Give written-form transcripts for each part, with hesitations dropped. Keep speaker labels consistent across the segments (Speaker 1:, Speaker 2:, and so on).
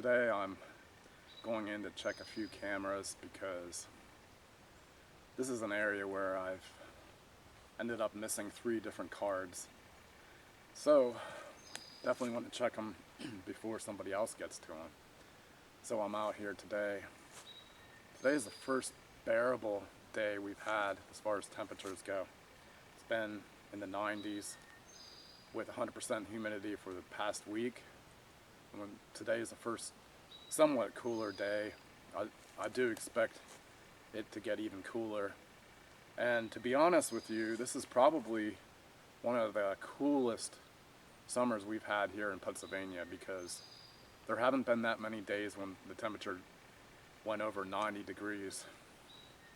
Speaker 1: Today I'm going in to check a few cameras because this is an area where I've ended up missing 3 different cards. So definitely want to check them before somebody else gets to them. So I'm out here today. Today is the first bearable day we've had as far as temperatures go. It's been in the 90s with 100% humidity for the past week. And today is the first somewhat cooler day. I do expect it to get even cooler. And to be honest with you, this is probably one of the coolest summers we've had here in Pennsylvania, because there haven't been that many days when the temperature went over 90 degrees.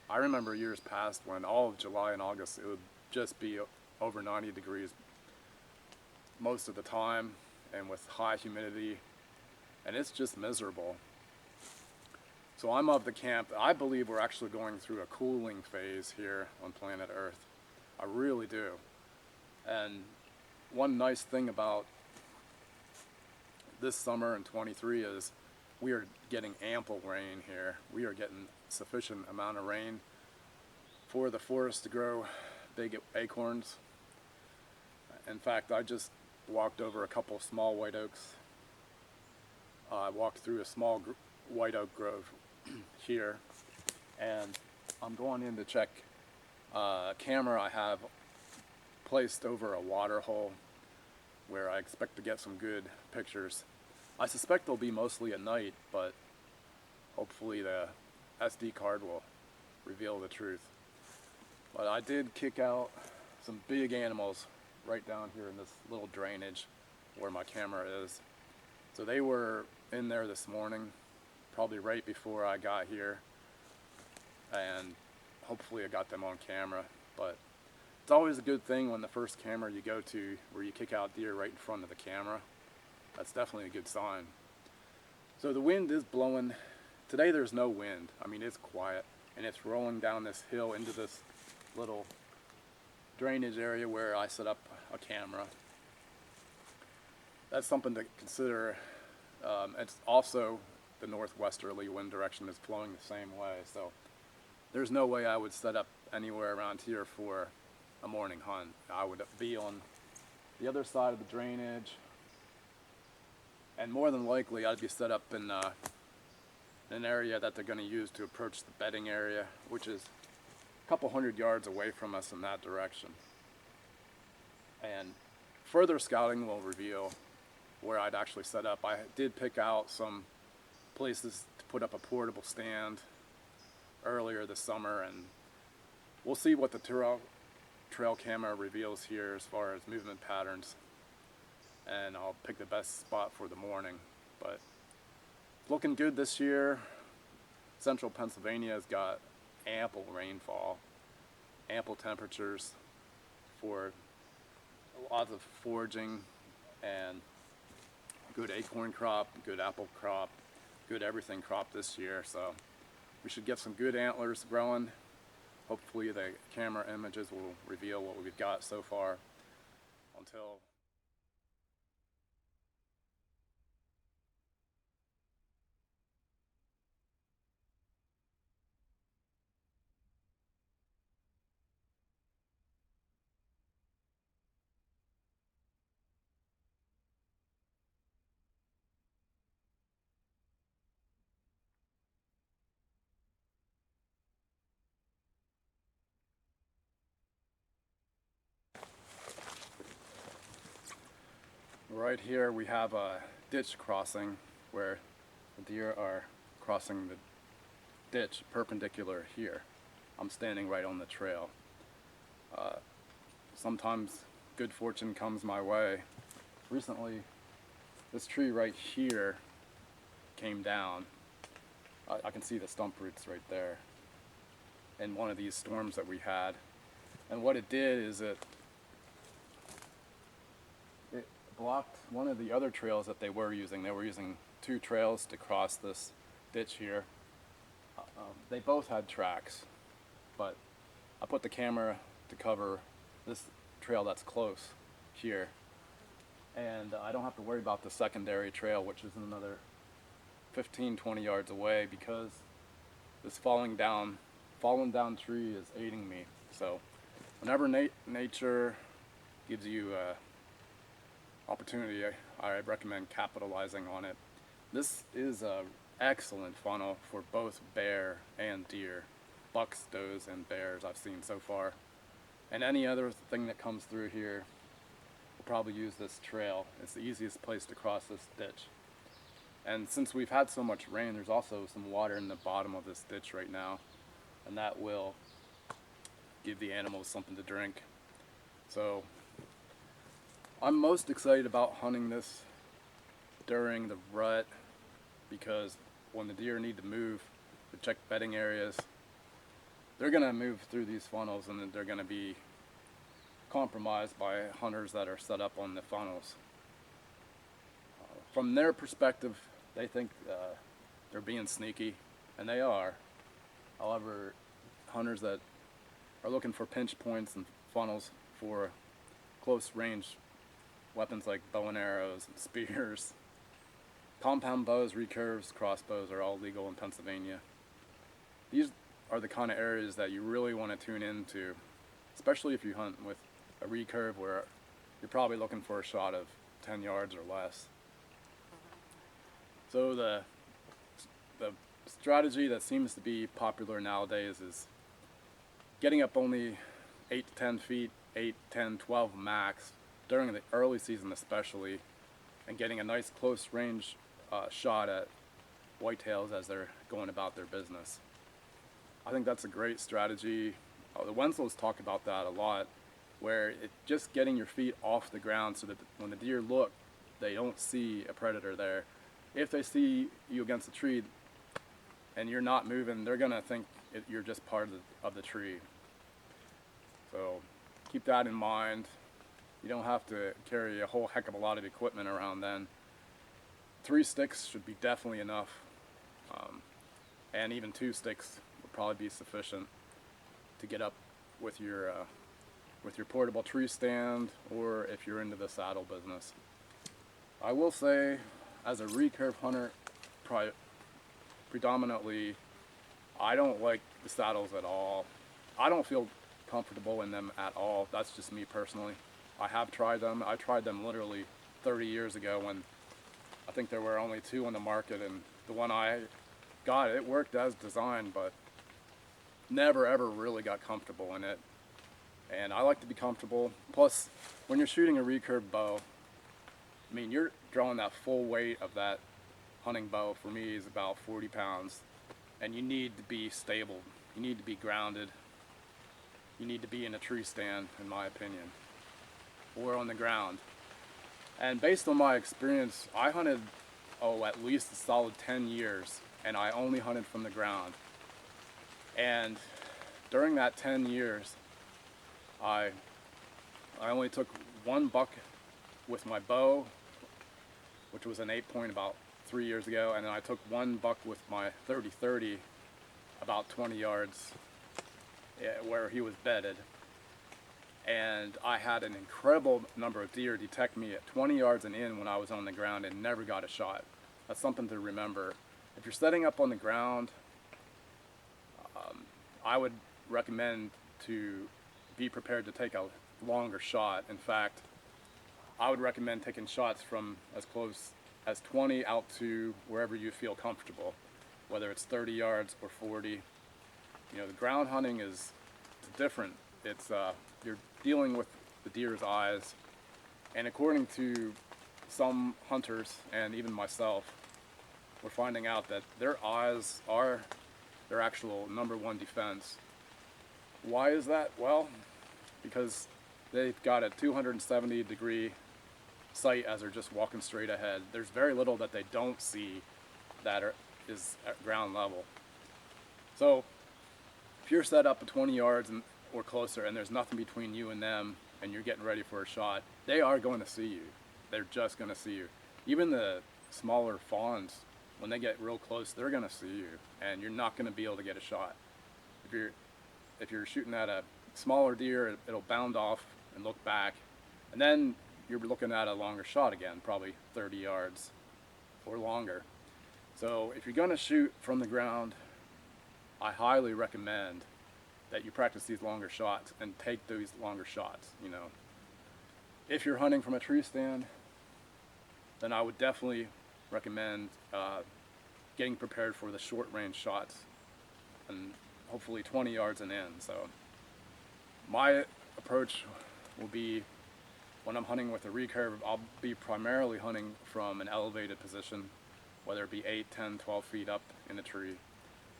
Speaker 1: I remember years past when all of July and August it would just be over 90 degrees most of the time, and with high humidity, and it's just miserable. So I'm of the camp that I believe we're actually going through a cooling phase here on planet Earth. I really do. And one nice thing about this summer in 23 is we are getting ample rain here. We are getting sufficient amount of rain for the forest to grow big acorns. In fact, I just walked over a couple of small white oaks. I walked through a small white oak grove here, and I'm going in to check a camera I have placed over a water hole where I expect to get some good pictures. I suspect they'll be mostly at night, but hopefully the SD card will reveal the truth. But I did kick out some big animals right down here in this little drainage where my camera is. So they were in there this morning, probably right before I got here, and hopefully I got them on camera. But it's always a good thing when the first camera you go to where you kick out deer right in front of the camera. That's definitely a good sign. So the wind is blowing. Today there's no wind. I mean, it's quiet, and it's rolling down this hill into this little drainage area where I set up a camera. That's something to consider. It's also the northwesterly wind direction is flowing the same way, so there's no way I would set up anywhere around here for a morning hunt. I would be on the other side of the drainage, and more than likely I'd be set up in an area that they're going to use to approach the bedding area, which is a couple hundred yards away from us in that direction. And further scouting will reveal where I'd actually set up. I did pick out some places to put up a portable stand earlier this summer, and we'll see what the trail camera reveals here as far as movement patterns, and I'll pick the best spot for the morning. But it's looking good this year. Central Pennsylvania has got ample rainfall, ample temperatures for lots of foraging, and good acorn crop, good apple crop, good everything crop this year. So we should get some good antlers growing. Hopefully the camera images will reveal what we've got so far until right here we have a ditch crossing where the deer are crossing the ditch perpendicular here. I'm standing right on the trail. Sometimes good fortune comes my way. Recently, this tree right here came down. I can see the stump roots right there in one of these storms that we had. And what it did is it blocked one of the other trails that they were using. They were using 2 trails to cross this ditch here. They both had tracks, but I put the camera to cover this trail that's close here, and I don't have to worry about the secondary trail, which is another 15, 20 yards away because this fallen down tree is aiding me. So whenever nature gives you opportunity, I recommend capitalizing on it. This is a excellent funnel for both bear and deer, bucks, does, and bears I've seen so far. And any other thing that comes through here will probably use this trail. It's the easiest place to cross this ditch. And since we've had so much rain, there's also some water in the bottom of this ditch right now, and that will give the animals something to drink. So I'm most excited about hunting this during the rut, because when the deer need to move to check bedding areas, they're going to move through these funnels, and then they're going to be compromised by hunters that are set up on the funnels. From their perspective, they think they're being sneaky, and they are. However, hunters that are looking for pinch points and funnels for close range weapons like bow and arrows and spears, compound bows, recurves, crossbows are all legal in Pennsylvania. These are the kind of areas that you really want to tune into, especially if you hunt with a recurve where you're probably looking for a shot of 10 yards or less. So the strategy that seems to be popular nowadays is getting up only 8 to 10 feet, 8, 10, 12 max during the early season especially, and getting a nice close range shot at whitetails as they're going about their business. I think that's a great strategy. The Wenslows talk about that a lot, where it's just getting your feet off the ground so that when the deer look, they don't see a predator there. If they see you against a tree and you're not moving, they're gonna think you're just part of the tree. So keep that in mind. You don't have to carry a whole heck of a lot of equipment around then. 3 sticks should be definitely enough, and even 2 sticks would probably be sufficient to get up with your portable tree stand, or if you're into the saddle business. I will say, as a recurve hunter, predominantly, I don't like the saddles at all. I don't feel comfortable in them at all. That's just me personally. I have tried them. I tried them literally 30 years ago when I think there were only 2 on the market, and the one I got, it worked as designed, but never ever really got comfortable in it. And I like to be comfortable. Plus, when you're shooting a recurve bow, I mean, you're drawing that full weight of that hunting bow. For me, is about 40 pounds, and you need to be stable. You need to be grounded. You need to be in a tree stand, in my opinion, or on the ground. And based on my experience, I hunted, at least a solid 10 years, and I only hunted from the ground. And during that 10 years, I only took 1 buck with my bow, which was an 8-point about 3 years ago, and then I took 1 buck with my 30-30 about 20 yards where he was bedded. And I had an incredible number of deer detect me at 20 yards and in when I was on the ground and never got a shot. That's something to remember. If you're setting up on the ground, I would recommend to be prepared to take a longer shot. In fact, I would recommend taking shots from as close as 20 out to wherever you feel comfortable, whether it's 30 yards or 40. You know, the ground hunting is different. It's you're dealing with the deer's eyes, and according to some hunters and even myself, we're finding out that their eyes are their actual #1 defense. Why is that? Well, because they've got a 270-degree sight as they're just walking straight ahead. There's very little that they don't see that is at ground level. So if you're set up at 20 yards or closer and there's nothing between you and them and you're getting ready for a shot, they are going to see you. They're just going to see you. Even the smaller fawns, when they get real close, they're going to see you, and you're not going to be able to get a shot. If you're shooting at a smaller deer, it'll bound off and look back, and then you're looking at a longer shot again, probably 30 yards or longer. So if you're going to shoot from the ground, I highly recommend that you practice these longer shots and take these longer shots. If you're hunting from a tree stand, then I would definitely recommend getting prepared for the short range shots, and hopefully 20 yards and in. So my approach will be, when I'm hunting with a recurve, I'll be primarily hunting from an elevated position, whether it be 8, 10, 12 feet up in the tree,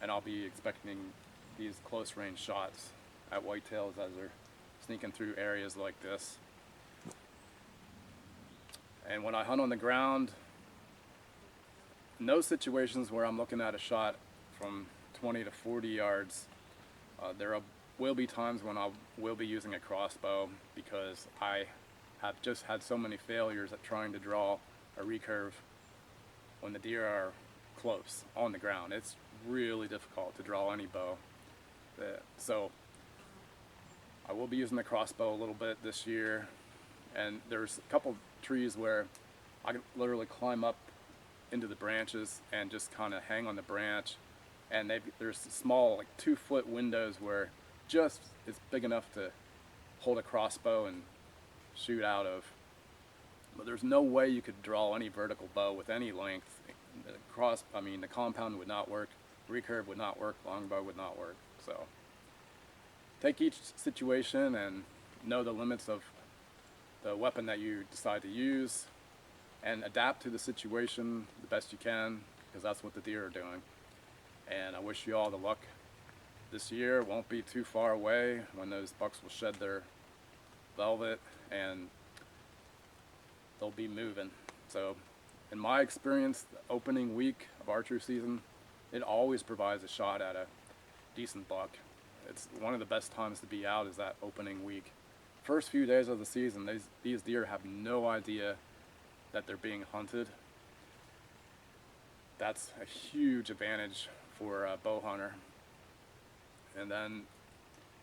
Speaker 1: and I'll be expecting these close range shots at whitetails as they're sneaking through areas like this. And when I hunt on the ground, in those situations where I'm looking at a shot from 20 to 40 yards, there will be times when I will be using a crossbow, because I have just had so many failures at trying to draw a recurve when the deer are close on the ground. It's really difficult to draw any bow. So I will be using the crossbow a little bit this year, and there's a couple trees where I can literally climb up into the branches and just kind of hang on the branch, and there's small, like 2-foot windows where just it's big enough to hold a crossbow and shoot out of. But there's no way you could draw any vertical bow with any length. The compound would not work, recurve would not work, longbow would not work. So take each situation and know the limits of the weapon that you decide to use, and adapt to the situation the best you can, because that's what the deer are doing. And I wish you all the luck this year. It won't be too far away when those bucks will shed their velvet and they'll be moving. So in my experience, the opening week of archery season, it always provides a shot at a decent buck. It's one of the best times to be out, is that opening week. First few days of the season, these deer have no idea that they're being hunted. That's a huge advantage for a bow hunter. And then,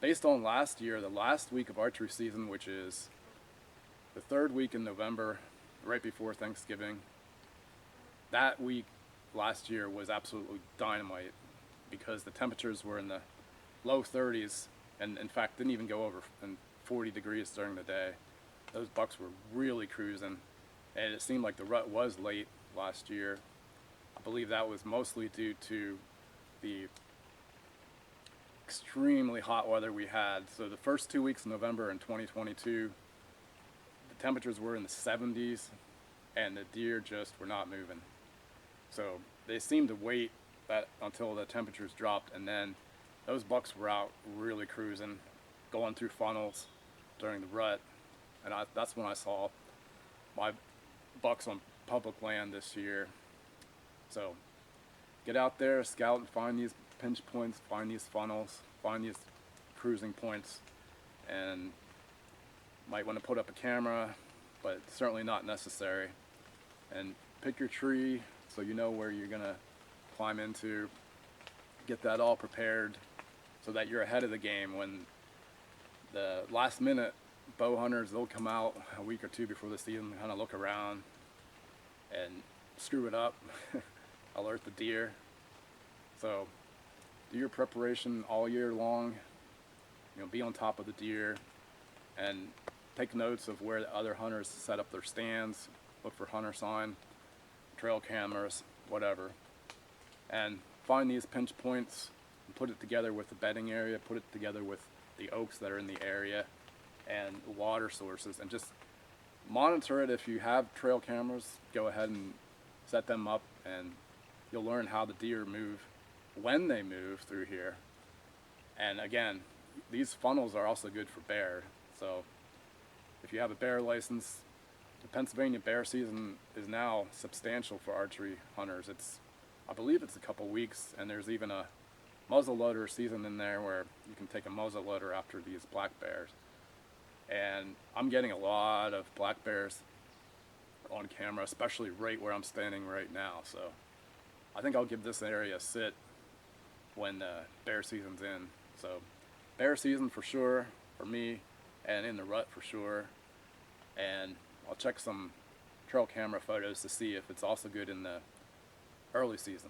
Speaker 1: based on last year, the last week of archery season, which is the third week in November, right before Thanksgiving, that week last year was absolutely dynamite, because the temperatures were in the low 30s, and in fact didn't even go over 40 degrees during the day. Those bucks were really cruising, and it seemed like the rut was late last year. I believe that was mostly due to the extremely hot weather we had. So the first 2 weeks of November in 2022, the temperatures were in the 70s, and the deer just were not moving. So they seemed to wait until the temperatures dropped, and then those bucks were out really cruising, going through funnels during the rut. And that's when I saw my bucks on public land this year. So get out there, scout, and find these pinch points, find these funnels, find these cruising points, and might want to put up a camera, but certainly not necessary. And pick your tree so you know where you're gonna climb into. Get that all prepared so that you're ahead of the game. When the last minute bow hunters, they'll come out a week or two before the season, kind of look around and screw it up, alert the deer. So do your preparation all year long. Be on top of the deer and take notes of where the other hunters set up their stands. Look for hunter sign, trail cameras, whatever, and find these pinch points and put it together with the bedding area, put it together with the oaks that are in the area and the water sources, and just monitor it. If you have trail cameras, go ahead and set them up, and you'll learn how the deer move when they move through here. And again, these funnels are also good for bear. So if you have a bear license, the Pennsylvania bear season is now substantial for archery hunters. I believe it's a couple weeks, and there's even a muzzleloader season in there where you can take a muzzleloader after these black bears. And I'm getting a lot of black bears on camera, especially right where I'm standing right now. So I think I'll give this area a sit when bear season's in. So bear season for sure for me, and in the rut for sure. And I'll check some trail camera photos to see if it's also good in the Early season.